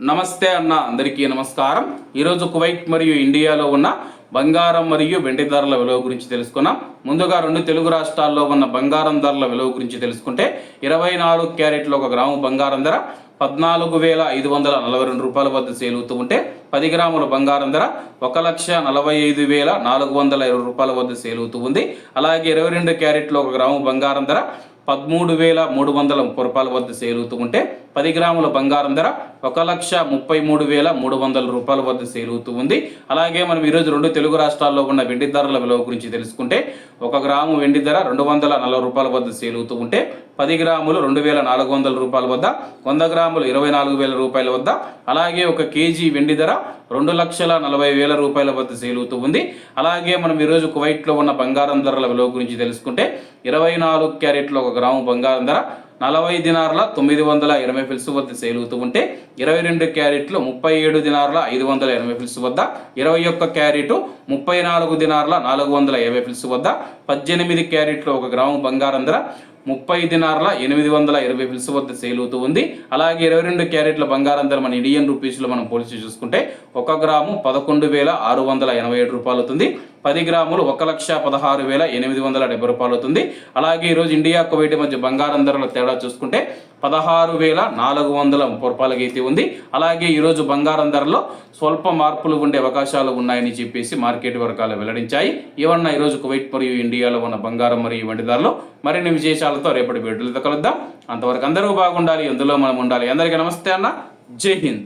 నమస్తే అన్న, అందరికీ నమస్కారం. ఈరోజు కువైట్ మరియు ఇండియాలో ఉన్న బంగారం మరియు వెండి ధరల విలువ గురించి తెలుసుకున్నాం. ముందుగా రెండు తెలుగు రాష్ట్రాల్లో ఉన్న బంగారం ధరల విలువ గురించి తెలుసుకుంటే 24 క్యారెట్ల 1 గ్రాము బంగారం ధర 14,542 రూపాయల వద్ద సేల్ అవుతూ ఉంటే 10 గ్రాముల బంగారం ధర 1,45,420 రూపాయల వద్ద సేల్ అవుతూ ఉంది. అలాగే 22 క్యారెట్ల 1 గ్రాము బంగారం ధర 13,330 రూపాయల వద్ద సేల్ అవుతూ ఉంటే 10 గ్రాముల బంగారం ధర 1,33,300 రూపాయల వద్ద సేల్ అవుతూ ఉంది. అలాగే మనం ఈరోజు రెండు తెలుగు రాష్ట్రాల్లో ఉన్న వెండి ధరల విలువ గురించి తెలుసుకుంటే 1 గ్రాము వెండి ధర 240 రూపాయల వద్ద సేల్ అవుతూ ఉంటే 10 గ్రాములు 2,400 రూపాయల వద్ద, 100 గ్రాములు 24,000 రూపాయల వద్ద, అలాగే 1 కేజీ వెండి ధర 2,40,000 రూపాయల వద్ద సేల్ అవుతూ ఉంది. అలాగే మనం ఈరోజు కువైట్లో ఉన్న బంగారం ధరల విలువ గురించి తెలుసుకుంటే 24 క్యారెట్ల 1 గ్రాము బంగారం ధర 40 దినార్ల 920 ఫిల్స్ వద్ద సేల్ అవుతూ ఉంటే 22 క్యారెట్లు 37 దినార్ల 580 ఫిల్స్ వద్ద, 21 క్యారెట్ 34 దినార్ల 450 ఫిల్స్ వద్ద, 18 క్యారెట్లు 1 గ్రాము బంగారం ధర 30 దినార్ల 820 ఫిల్స్ వద్ద సేల్ అవుతూ ఉంది. అలాగే 22 క్యారెట్ల బంగారం ధర మన ఇండియన్ రూపీస్లో మనం పోల్చి చూసుకుంటే 1 గ్రాము 11,687 రూపాయలు అవుతుంది. 10 గ్రాములు 1,16,870 రూపాయలు అవుతుంది. అలాగే ఈరోజు ఇండియా కువైట్ మధ్య బంగారం ధరల తేడా చూసుకుంటే 16,430 రూపాయలకి అయితే ఉంది. అలాగే ఈరోజు బంగారం ధరలో స్వల్ప మార్పులు ఉండే అవకాశాలు ఉన్నాయని చెప్పేసి మార్కెట్ వర్గాలు వెల్లడించాయి. ఇవన్న ఈరోజు కువైట్ మరియు ఇండియాలో ఉన్న బంగారం మరియు వెండి ధరలు మరిన్ని విశేషాలతో రేపటి వీడియోలతో కలుద్దాం. అంతవరకు అందరూ బాగుండాలి, ఎందులో మనం ఉండాలి. అందరికీ నమస్తే అన్న, జై హింద్.